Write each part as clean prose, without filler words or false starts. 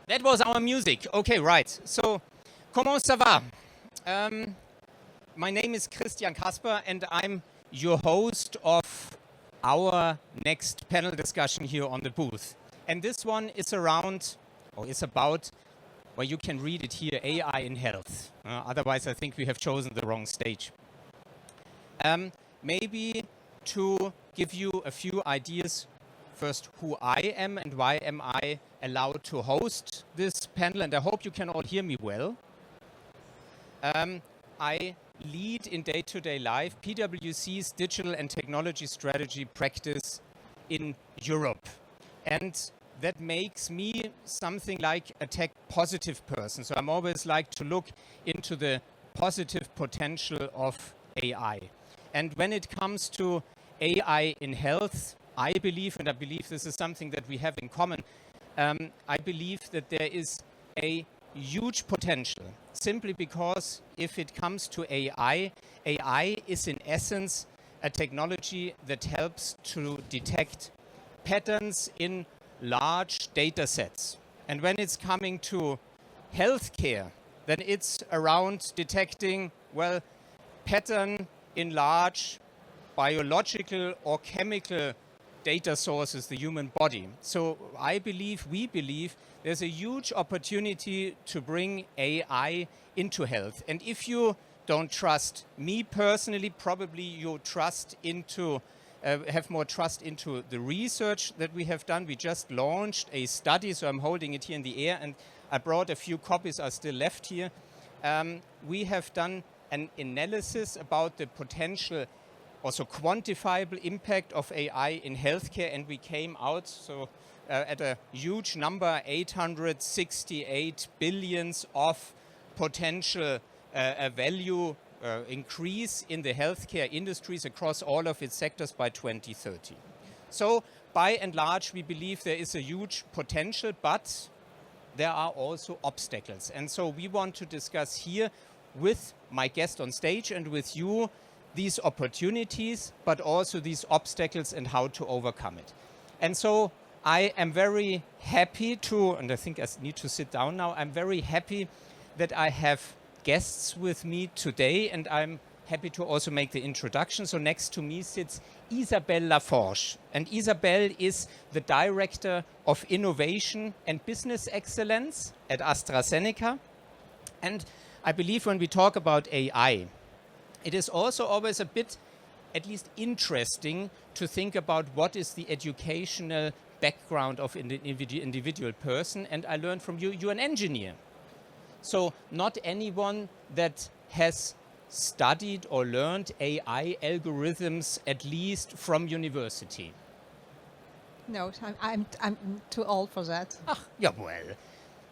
That was our music. Okay, right. So, comment ça va? My name is Christian Kasper and I'm your host of our next panel discussion here on the booth. And this one is around, or is about, well, you can read it here, AI in health. Otherwise, I think we have chosen the wrong stage. Maybe to give you a few ideas, first who I am and why am I allowed to host this panel, and I hope you can all hear me well. I lead in day-to-day life PwC's digital and technology strategy practice in Europe. And that makes me something like a tech positive person. So I'm always like to look into the positive potential of AI. And when it comes to AI in health, I believe, and I believe this is something that we have in common, I believe that there is a huge potential, simply because if it comes to AI, AI is in essence a technology that helps to detect patterns in large data sets. And when it's coming to healthcare, then it's around detecting, well, pattern in large biological or chemical data sources, the human body. So I believe, we believe, there's a huge opportunity to bring AI into health. And if you don't trust me personally, probably you trust into have more trust into the research that we have done. We just launched a study, so I'm holding it here in the air, and I brought a few copies, are still left here. We have done an analysis about the potential, also quantifiable impact of AI in healthcare, and we came out at a huge number, 868 billions of potential value increase in the healthcare industries across all of its sectors by 2030. So by and large, we believe there is a huge potential, but there are also obstacles. And so we want to discuss here with my guest on stage and with you these opportunities, but also these obstacles and how to overcome it. And so I am very happy to, and I think I need to sit down now, I'm very happy that I have guests with me today, and I'm happy to also make the introduction. So next to me sits Isabelle Laforgue, and Isabelle is the Director of Innovation and Business Excellence at Astra Zeneca. And I believe when we talk about AI, it is also always a bit, at least interesting, to think about what is the educational background of an individual person. And I learned from you, you're an engineer. So not anyone that has studied or learned AI algorithms, at least from university. No, I'm too old for that. Yeah, well.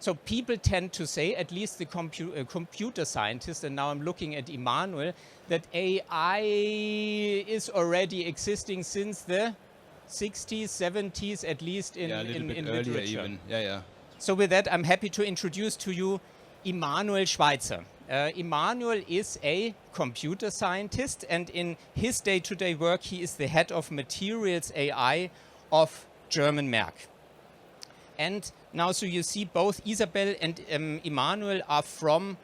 So people tend to say, at least the computer scientists, and now I'm looking at Emmanuel, that AI is already existing since the 60s, 70s, at least in literature. Even. Yeah. So with that, I'm happy to introduce to you Emmanuel Schweitzer. Emmanuel is a computer scientist, and in his day-to-day work, he is the head of materials AI of German Merck. And now, so you see both Isabelle and Emmanuel are from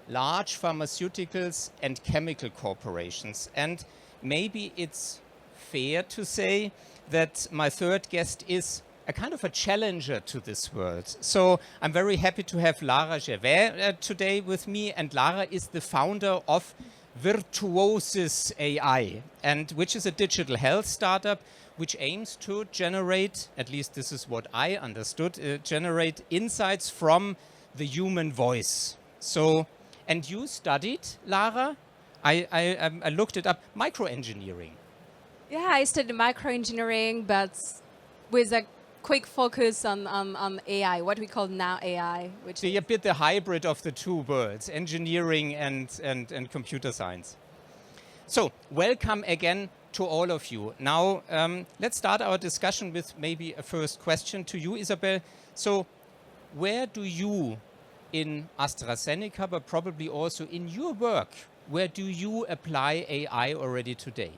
large pharmaceuticals and chemical corporations. And maybe it's fair to say that my third guest is a kind of a challenger to this world. So I'm very happy to have Lara Gervais today with me, and Lara is the founder of Virtuosis AI, and which is a digital health startup which aims to generate, at least this is what I understood, generate insights from the human voice. So, and you studied, Lara, I looked it up, microengineering. Yeah, I studied microengineering, but with a quick focus on AI, what we call now AI. Which so you're a bit the hybrid of the two worlds, engineering and computer science. So, welcome again to all of you. Now, let's start our discussion with maybe a first question to you, Isabelle. So, where do you, in AstraZeneca, but probably also in your work, where do you apply AI already today?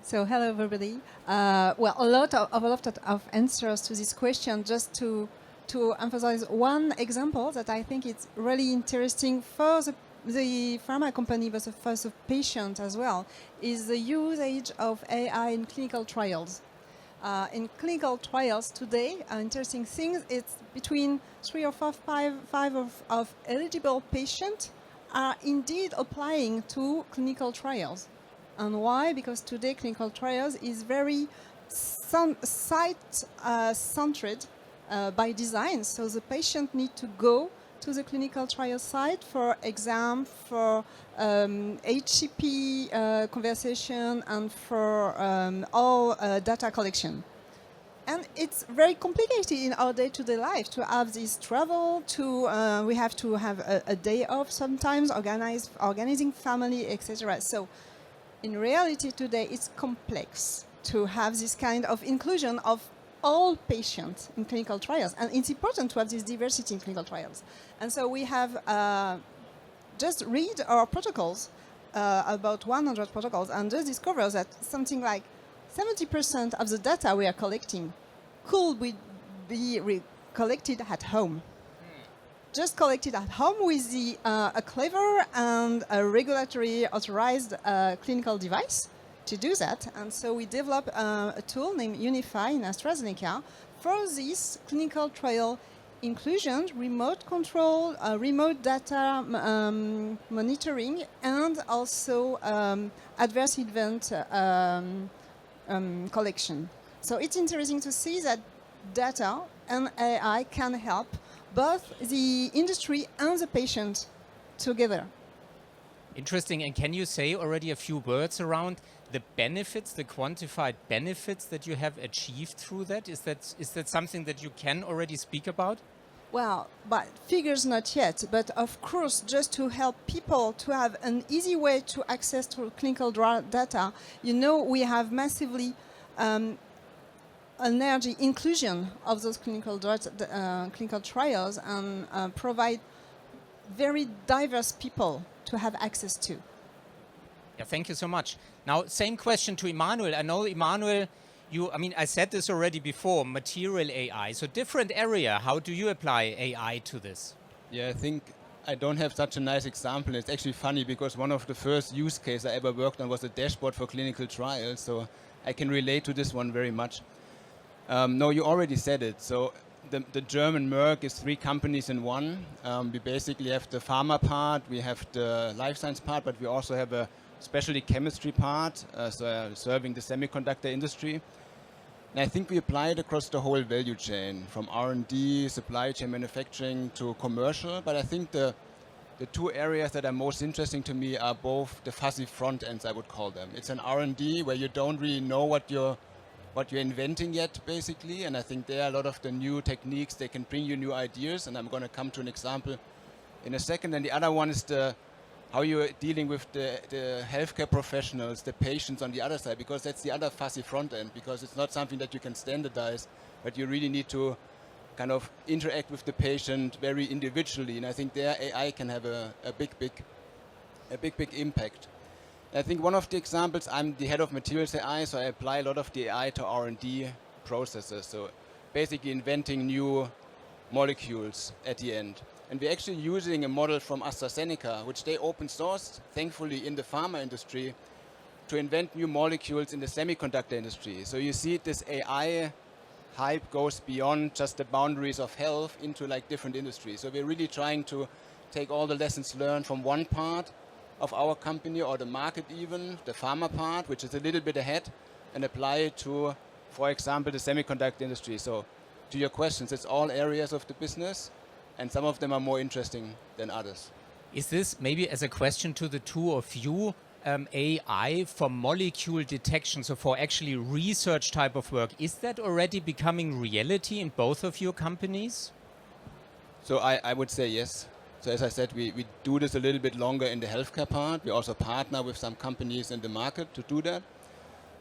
So hello everybody. Well, a lot of answers to this question. Just to to emphasize one example that I think is really interesting for the pharma company, but for the patient as well, is the usage of AI in clinical trials. In clinical trials today, interesting things, it's between 3 or 5 of eligible patients are indeed applying to clinical trials. And why? Because today clinical trials is very site-centered by design. So the patient need to go to the clinical trial site for exam, for HCP conversation, and for all data collection. And it's very complicated in our day-to-day life to have this travel, we have to have a day off sometimes, organizing family, etc. So in reality today, it's complex to have this kind of inclusion of all patients in clinical trials. And it's important to have this diversity in clinical trials. And so we have just read our protocols, about 100 protocols, and just discover that something like 70% of the data we are collecting could be collected at home. Just collected at home with a clever and a regulatory authorized clinical device to do that. And so we developed a tool named Unify in Astra Zeneca for this clinical trial inclusion, remote control, remote data monitoring, and also adverse event collection. So it's interesting to see that data and AI can help both the industry and the patient together. Interesting. And can you say already a few words around the benefits, the quantified benefits that you have achieved through that? Is that something that you can already speak about? Well, but figures not yet. But of course, just to help people to have an easy way to access to clinical data, we have massively energy inclusion of those clinical trials and provide very diverse people to have access to. Yeah, thank you so much. Now, same question to Emmanuel. I know, Emmanuel, I said this already before, material AI. So different area, how do you apply AI to this? Yeah, I think I don't have such a nice example. It's actually funny because one of the first use cases I ever worked on was a dashboard for clinical trials. So I can relate to this one very much. No, you already said it. So the German Merck is 3 companies in one. We basically have the pharma part, we have the life science part, but we also have a specialty chemistry part, serving the semiconductor industry. And I think we apply it across the whole value chain, from R&D, supply chain manufacturing to commercial. But I think the 2 areas that are most interesting to me are both the fuzzy front ends, I would call them. It's an R&D where you don't really know what you're inventing yet, basically. And I think there are a lot of the new techniques, they can bring you new ideas. And I'm going to come to an example in a second. And the other one is how you're dealing with the healthcare professionals, the patients on the other side, because that's the other fuzzy front end, because it's not something that you can standardize, but you really need to kind of interact with the patient very individually. And I think there AI can have a big impact. I think one of the examples, I'm the head of materials AI, so I apply a lot of the AI to R&D processes. So basically inventing new molecules at the end. And we're actually using a model from Astra Zeneca, which they open sourced, thankfully, in the pharma industry, to invent new molecules in the semiconductor industry. So you see this AI hype goes beyond just the boundaries of health into like different industries. So we're really trying to take all the lessons learned from one part of our company or the market even, the pharma part, which is a little bit ahead, and apply it to, for example, the semiconductor industry. So to your questions, it's all areas of the business, and some of them are more interesting than others. Is this maybe as a question to the 2 of you, AI for molecule detection, so for actually research type of work, is that already becoming reality in both of your companies? So I would say yes. So as I said, we do this a little bit longer in the healthcare part. We also partner with some companies in the market to do that.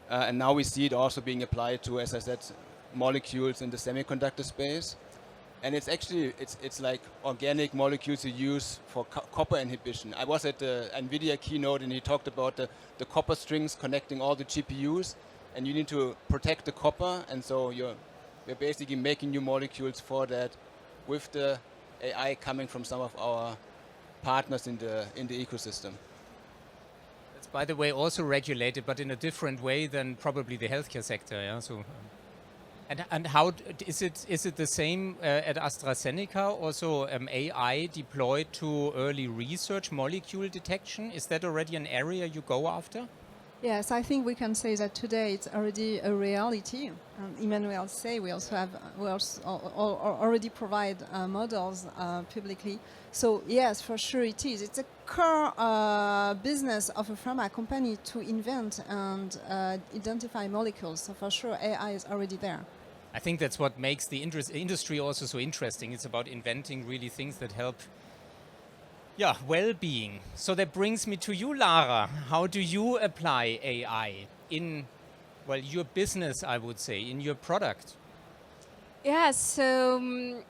And now we see it also being applied to, as I said, molecules in the semiconductor space. And it's actually, it's like organic molecules you use for copper inhibition. I was at the NVIDIA keynote and he talked about the copper strings connecting all the GPUs, and you need to protect the copper, and so you're basically making new molecules for that with the AI coming from some of our partners in the ecosystem. It's, by the way, also regulated, but in a different way than probably the healthcare sector. Yeah. So, and how is it the same at Astra Zeneca? Also, AI deployed to early research, molecule detection. Is that already an area you go after? Yes, I think we can say that today it's already a reality. Emmanuel say we also already provide models publicly. So yes, for sure it is. It's a core business of a pharma company to invent and identify molecules. So for sure AI is already there. I think that's what makes the industry also so interesting. It's about inventing really things that help well-being. So that brings me to you, Lara. How do you apply AI in, well, your business, I would say, in your product? Yeah, so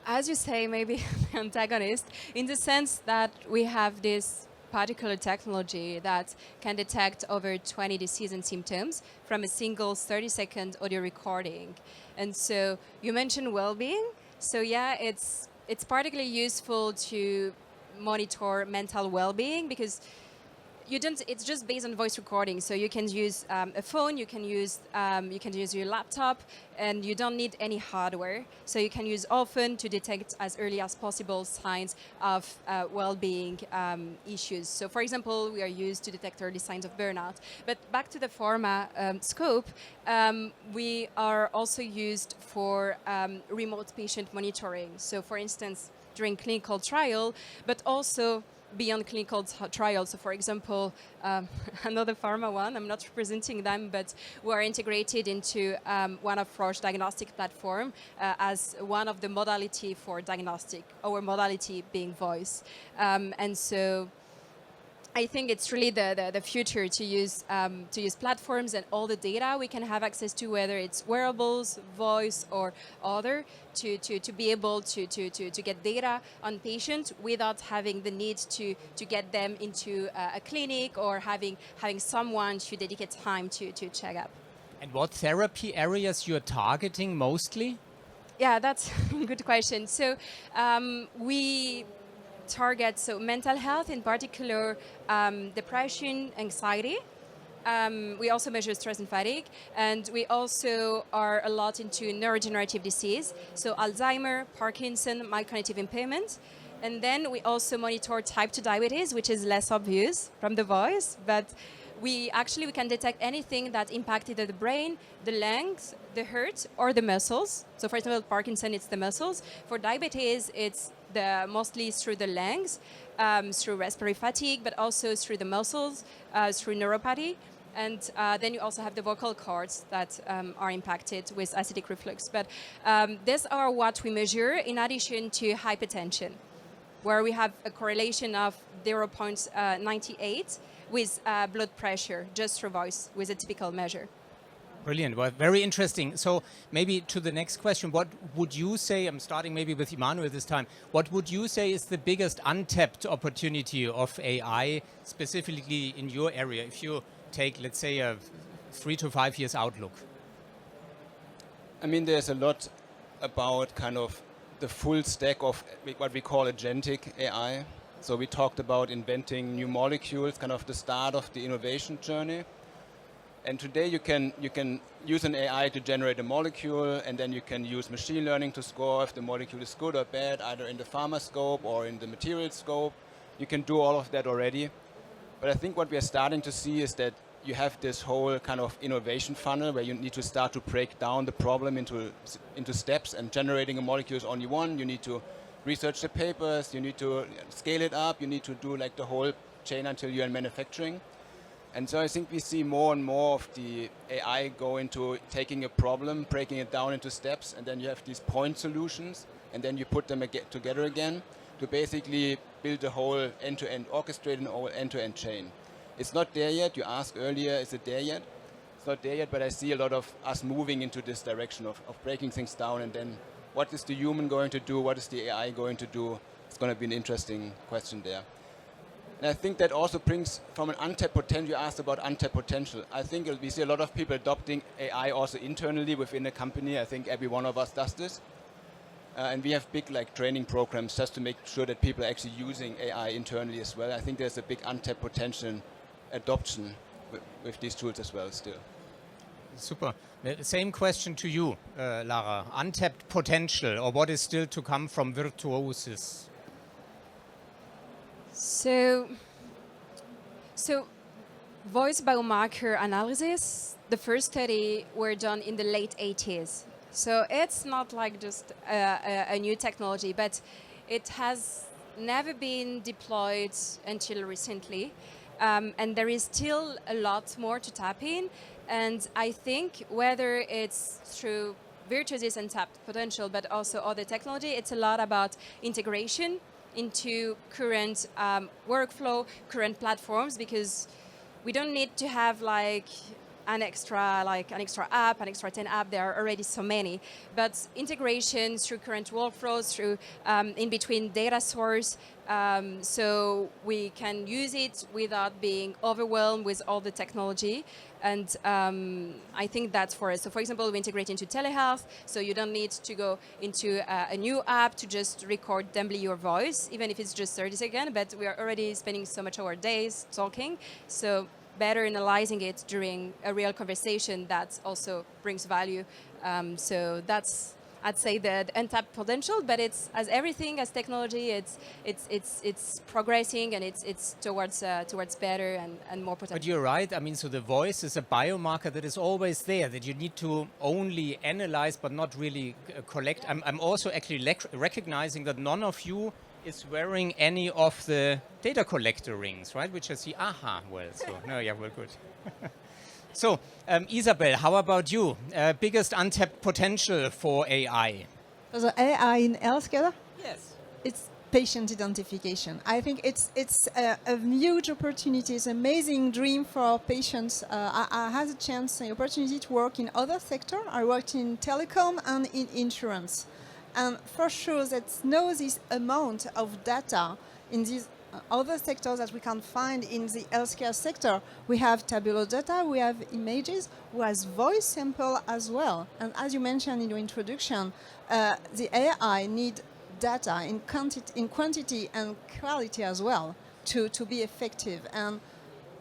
as you say, maybe the antagonist, in the sense that we have this particular technology that can detect over 20 disease and symptoms from a single 30-second audio recording. And so you mentioned well-being. So yeah, it's particularly useful to monitor mental well-being because it's just based on voice recording. So you can use a phone, you can use your laptop, and you don't need any hardware. So you can use often to detect as early as possible signs of well-being issues. So for example, we are used to detect early signs of burnout. But back to the pharma scope, we are also used for remote patient monitoring. So for instance, during clinical trial, but also beyond clinical trials. So for example, another pharma one, I'm not representing them, but we are integrated into one of Roche diagnostic platform as one of the modality for diagnostic, our modality being voice. And so I think it's really the future to use platforms and all the data we can have access to, whether it's wearables, voice, or other, to be able to get data on patients without having the need to get them into a clinic or having someone to dedicate time to check up. And what therapy areas you're targeting mostly? Yeah, that's a good question. So we target mental health, in particular depression, anxiety. We also measure stress and fatigue, and we also are a lot into neurodegenerative disease, so Alzheimer, Parkinson, mild cognitive impairment. And then we also monitor type 2 diabetes, which is less obvious from the voice, but we can detect anything that impacted the brain, the lungs, the heart, or the muscles. So for example, Parkinson, it's the muscles. For diabetes, it's mostly through the lungs, through respiratory fatigue, but also through the muscles, through neuropathy. And then you also have the vocal cords that are impacted with acidic reflux. But these are what we measure in addition to hypertension, where we have a correlation of 0.98 with blood pressure, just through voice, with a typical measure. Brilliant. Well, very interesting. So maybe to the next question, what would you say, I'm starting maybe with Emmanuel this time, what would you say is the biggest untapped opportunity of AI, specifically in your area, if you take, let's say, a 3 to 5 years outlook? I mean, there's a lot about kind of the full stack of what we call agentic AI. So we talked about inventing new molecules, kind of the start of the innovation journey. And today you can use an AI to generate a molecule, and then you can use machine learning to score if the molecule is good or bad, either in the pharma scope or in the material scope. You can do all of that already. But I think what we are starting to see is that you have this whole kind of innovation funnel where you need to start to break down the problem into steps, and generating a molecule is only one. You need to research the papers, you need to scale it up, you need to do like the whole chain until you're in manufacturing. And so I think we see more and more of the AI go into taking a problem, breaking it down into steps, and then you have these point solutions, and then you put them together again to basically build a whole end-to-end, orchestrate an whole end-to-end chain. It's not there yet. You asked earlier, is it there yet? It's not there yet, but I see a lot of us moving into this direction of breaking things down, and then what is the human going to do? What is the AI going to do? It's going to be an interesting question there. And I think that also brings from an untapped potential, you asked about untapped potential. I think we see a lot of people adopting AI also internally within a company. I think every one of us does this. And we have big like training programs just to make sure that people are actually using AI internally as well. I think there's a big untapped potential in adoption with these tools as well still. Super. Same question to you, Lara. Untapped potential, or what is still to come from virtuosis? So voice biomarker analysis, the first study were done in the late 80s. So it's not like just a new technology, but it has never been deployed until recently. And there is still a lot more to tap in. And I think whether it's through virtuosis and tapped potential, but also other technology, it's a lot about integration into current workflow, current platforms, because we don't need to have an extra app, an extra 10 app. There are already so many, but integration through current workflows, through in between data source, so we can use it without being overwhelmed with all the technology. And I think that's for us. So for example, we integrate into telehealth, so you don't need to go into a new app to just record dumbly your voice, even if it's just 30 seconds, but we are already spending so much of our days talking. So better analyzing it during a real conversation that also brings value. So that's, I'd say, the untapped potential. But it's, as everything, as technology, it's progressing, and it's towards better and more potential. But you're right. I mean, so the voice is a biomarker that is always there, that you need to only analyze but not really collect. I'm also actually recognizing that none of you is wearing any of the data collector rings, right? Which I see, well, so, no, yeah, well, good. So, Isabelle, how about you? Biggest untapped potential for AI? So AI in healthcare? Yes. It's patient identification. I think it's a huge opportunity. It's an amazing dream for patients. I had the opportunity to work in other sectors. I worked in telecom and in insurance. And for sure, that knows this amount of data in these other sectors that we can find in the healthcare sector. We have tabular data, we have images, we have voice sample as well. And as you mentioned in your introduction, the AI need data in quantity and quality as well to be effective. And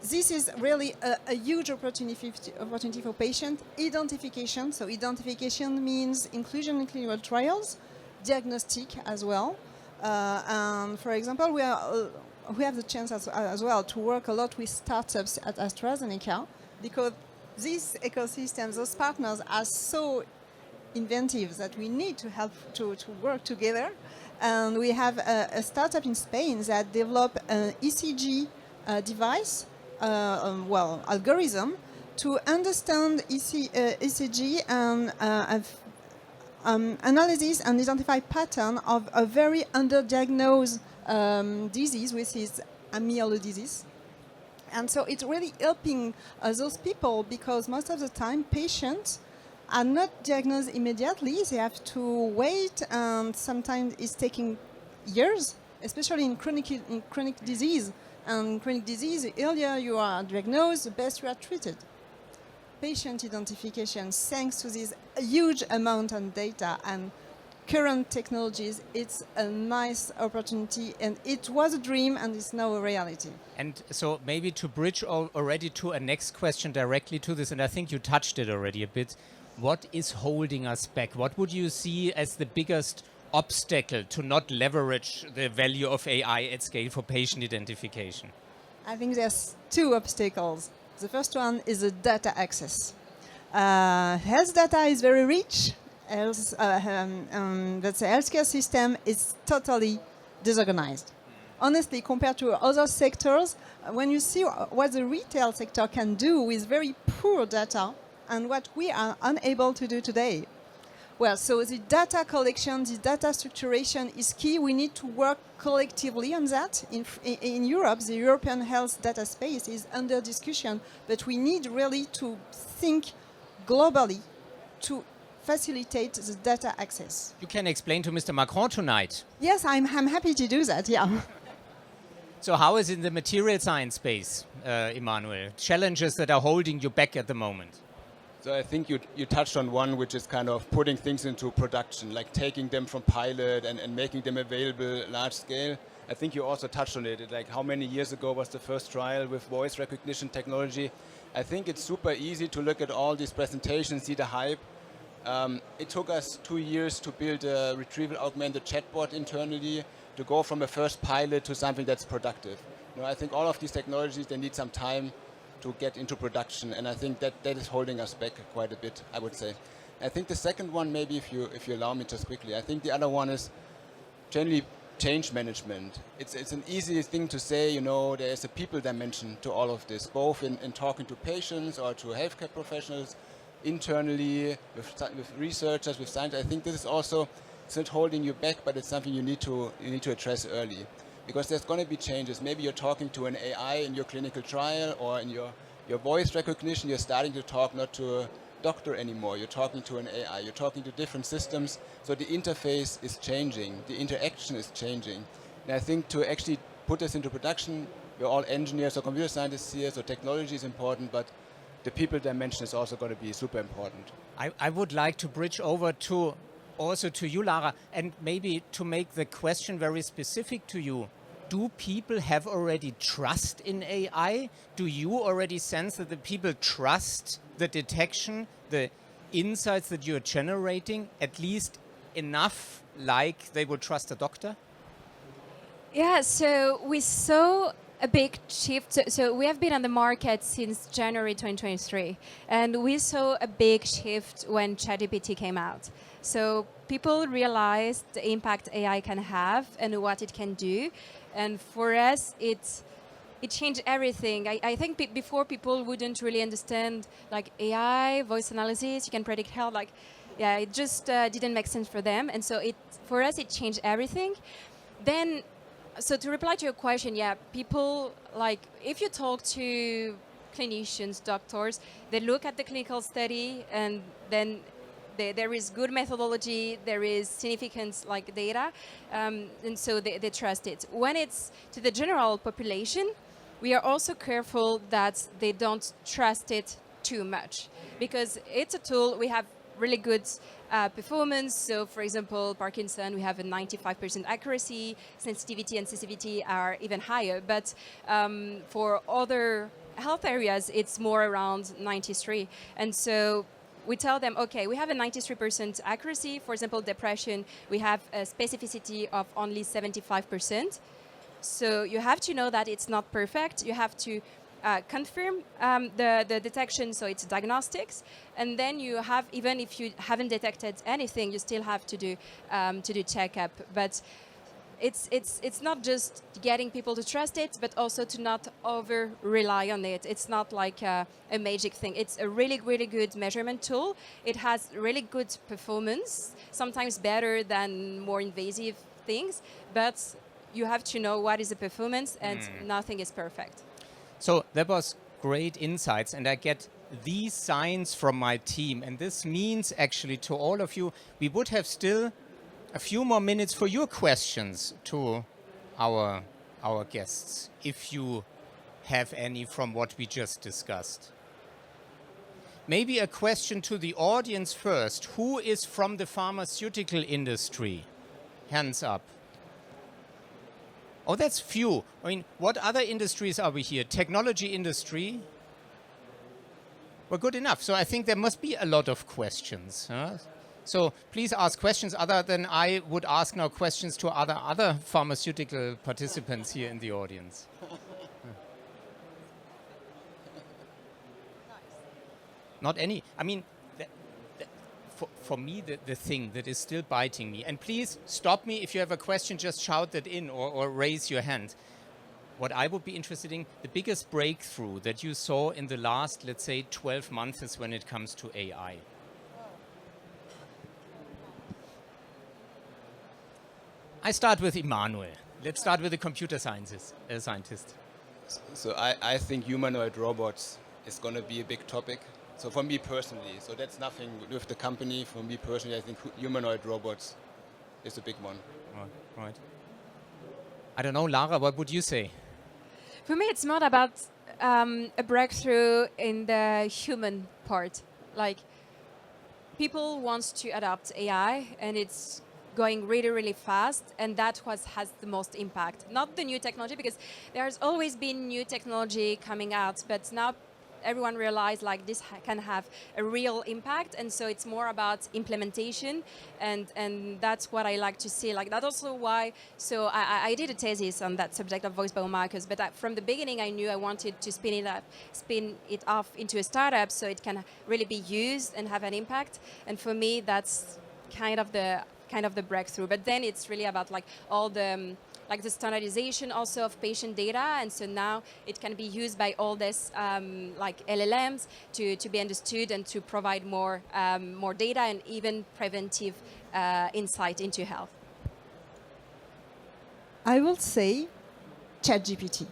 this is really a huge opportunity for patient identification. So identification means inclusion in clinical trials, diagnostic as well. And for example, we have the chance as well to work a lot with startups at Astra Zeneca, because these ecosystems, those partners, are so inventive that we need to help to work together. And we have a startup in Spain that developed an ECG device, algorithm to understand ECG and analysis and identify pattern of a very underdiagnosed disease, which is amyloid disease. And so it's really helping those people, because most of the time patients are not diagnosed immediately. They have to wait, and sometimes it's taking years, especially in chronic disease. And chronic disease, the earlier you are diagnosed, the best you are treated. Patient identification, thanks to this huge amount of data and current technologies, it's a nice opportunity, and it was a dream and it's now a reality. And so maybe to bridge already to a next question directly to this, and I think you touched it already a bit, what is holding us back? What would you see as the biggest obstacle to not leverage the value of AI at scale for patient identification? I think there's two obstacles. The first one is the data access. Health data is very rich. But the healthcare system is totally disorganized. Honestly, compared to other sectors, when you see what the retail sector can do with very poor data and what we are unable to do today. Well, so the data collection, the data structuration is key. We need to work collectively on that. In Europe, the European health data space is under discussion, but we need really to think globally to facilitate the data access. You can explain to Mr. Macron tonight. Yes, I'm happy to do that, yeah. So how is in the material science space, Emmanuel? Challenges that are holding you back at the moment? So I think you touched on one, which is kind of putting things into production, like taking them from pilot and making them available large scale. I think you also touched on it, like how many years ago was the first trial with voice recognition technology? I think it's super easy to look at all these presentations, see the hype. It took us 2 years to build a retrieval augmented chatbot internally, to go from a first pilot to something that's productive. You know, I think all of these technologies, they need some time to get into production, and I think that is holding us back quite a bit, I would say. I think the second one, maybe if you allow me just quickly, I think the other one is generally change management. It's an easy thing to say, you know, there's a people dimension to all of this, both in talking to patients or to healthcare professionals, internally, with researchers, with science. I think this is also, it's not holding you back, but it's something you need to address early. Because there's going to be changes. Maybe you're talking to an AI in your clinical trial, or in your voice recognition, you're starting to talk not to a doctor anymore. You're talking to an AI. You're talking to different systems. So the interface is changing. The interaction is changing. And I think to actually put this into production, we're all engineers or computer scientists here, so technology is important, but the people dimension is also going to be super important. I would like to bridge over to you, Lara, and maybe to make the question very specific to you. Do people have already trust in AI? Do you already sense that the people trust the detection, the insights that you're generating, at least enough like they would trust a doctor? Yeah, so we saw a big shift. So we have been on the market since January 2023, and we saw a big shift when ChatGPT came out. So people realized the impact AI can have and what it can do. And for us, it changed everything. I think before people wouldn't really understand like AI, voice analysis, you can predict health. Like, yeah, it just didn't make sense for them. And so for us, it changed everything. Then, so to reply to your question, yeah, people, like, if you talk to clinicians, doctors, they look at the clinical study, and then there is good methodology, there is significant like data, and so they trust it. When it's to the general population, we are also careful that they don't trust it too much, because it's a tool. We have really good performance. So for example, Parkinson, we have a 95% accuracy, sensitivity and sensitivity are even higher. But for other health areas, it's more around 93. And so we tell them, okay, we have a 93% accuracy. For example, depression, we have a specificity of only 75%. So you have to know that it's not perfect. You have to confirm the detection, so it's diagnostics. And then you have, even if you haven't detected anything, you still have to do checkup. But it's not just getting people to trust it, but also to not over rely on it. It's not like a magic thing. It's a really, really good measurement tool. It has really good performance, sometimes better than more invasive things, but you have to know what is the performance, and nothing is perfect. So that was great insights, and I get these signs from my team. And this means actually to all of you, we would have still a few more minutes for your questions to our guests, if you have any from what we just discussed. Maybe a question to the audience first. Who is from the pharmaceutical industry? Hands up. Oh, that's few. I mean, what other industries are we here? Technology industry? Well, good enough. So I think there must be a lot of questions. Huh? So please ask questions other than I would ask now questions to other pharmaceutical participants here in the audience. Not any. I mean, for me, the thing that is still biting me, and please stop me if you have a question, just shout that in or raise your hand. What I would be interested in, the biggest breakthrough that you saw in the last, let's say, 12 months is when it comes to AI. I start with Emmanuel. Let's start with the computer scientist. So I think humanoid robots is going to be a big topic. So for me personally, so that's nothing with the company. For me personally, I think humanoid robots is a big one. Right. I don't know, Lara, what would you say? For me, it's not about a breakthrough in the human part. like people want to adopt AI, and it's going really, really fast, and that has the most impact. Not the new technology, because there's always been new technology coming out, but now everyone realized like this can have a real impact, and so it's more about implementation, and that's what I like to see. Like that's also why. So I did a thesis on that subject of voice biomarkers, but from the beginning I knew I wanted to spin it off into a startup so it can really be used and have an impact. And for me, that's kind of the breakthrough. But then it's really about like all the like the standardization also of patient data, and so now it can be used by all this like LLMs to be understood and to provide more data and even preventive insight into health. I will say ChatGPT.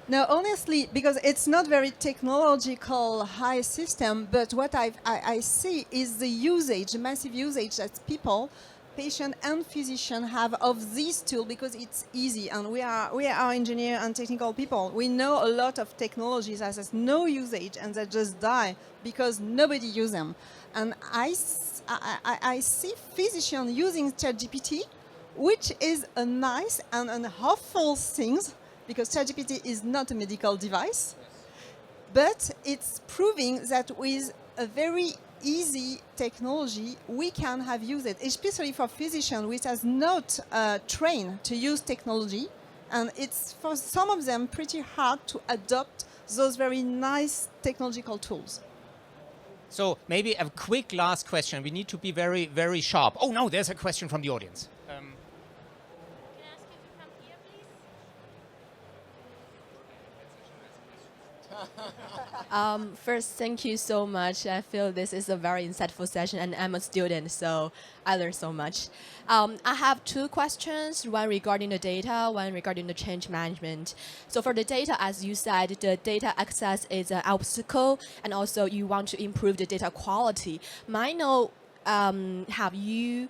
No, honestly, because it's not very technological high system, but what I see is the usage, massive usage that people, patient and physician, have of this tool, because it's easy, and we are engineer and technical people. We know a lot of technologies that has no usage and that just die because nobody uses them. And I see physicians using ChatGPT, which is a nice and a hopeful thing, because ChatGPT is not a medical device, but it's proving that with a very easy technology, we can have used it, especially for physicians which has not trained to use technology. And it's for some of them pretty hard to adopt those very nice technological tools. So maybe a quick last question. We need to be very, very sharp. Oh no, there's a question from the audience. Can I ask you to come here, please? First, thank you so much. I feel this is a very insightful session, and I'm a student, so I learned so much. I have two questions, one regarding the data, one regarding the change management. So for the data, as you said, the data access is an obstacle, and also you want to improve the data quality. Might know, have you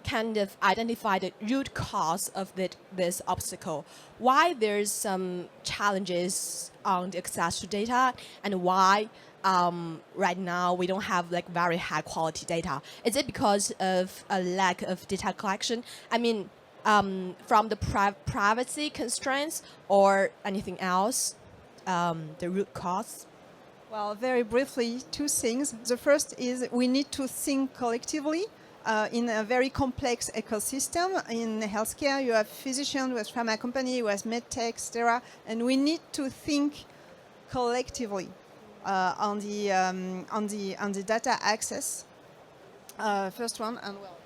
kind of identify the root cause of this obstacle? Why there's some challenges on the access to data, and why right now we don't have like very high quality data? Is it because of a lack of data collection? I mean, from the privacy constraints or anything else, the root cause? Well, very briefly, two things. The first is we need to think collectively. In a very complex ecosystem. In healthcare, you have physicians, you have pharma company, you have medtech, etc., and we need to think collectively on the data access. First one, and well.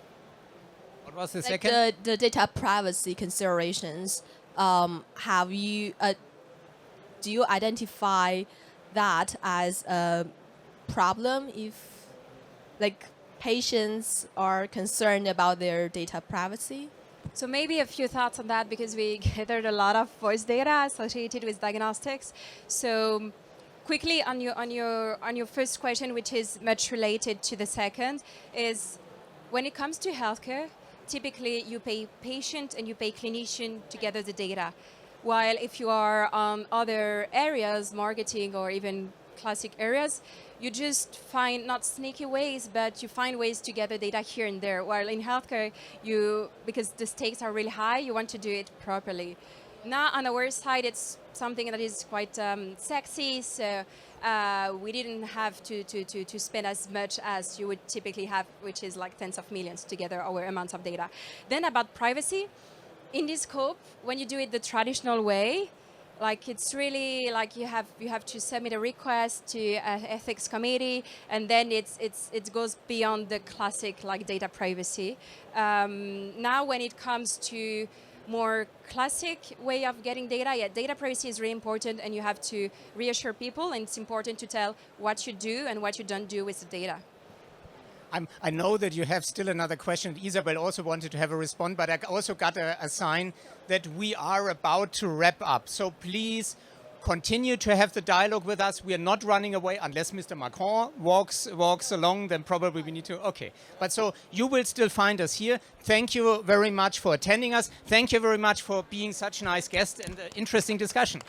What was the Like second? the data privacy considerations. Have you do you identify that as a problem if like patients are concerned about their data privacy? So maybe a few thoughts on that, because we gathered a lot of voice data associated with diagnostics. So quickly on your first question, which is much related to the second, is when it comes to healthcare, typically you pay patient and you pay clinician to gather the data. While if you are on other areas, marketing or even classic areas, you just find not sneaky ways, but you find ways to gather data here and there. While in healthcare, because the stakes are really high, you want to do it properly. Now on our side, it's something that is quite sexy, so we didn't have to spend as much as you would typically have, which is like tens of millions to gather our amounts of data. Then about privacy, in this scope, when you do it the traditional way, like it's really like you have to submit a request to an ethics committee, and then it goes beyond the classic like data privacy. Now when it comes to more classic way of getting data, yeah, data privacy is really important, and you have to reassure people, and it's important to tell what you do and what you don't do with the data. I know that you have still another question. Isabelle also wanted to have a response, but I also got a sign that we are about to wrap up. So please continue to have the dialogue with us. We are not running away unless Mr. Macron walks along, then probably we need to, okay. But so you will still find us here. Thank you very much for attending us. Thank you very much for being such a nice guest and interesting discussion.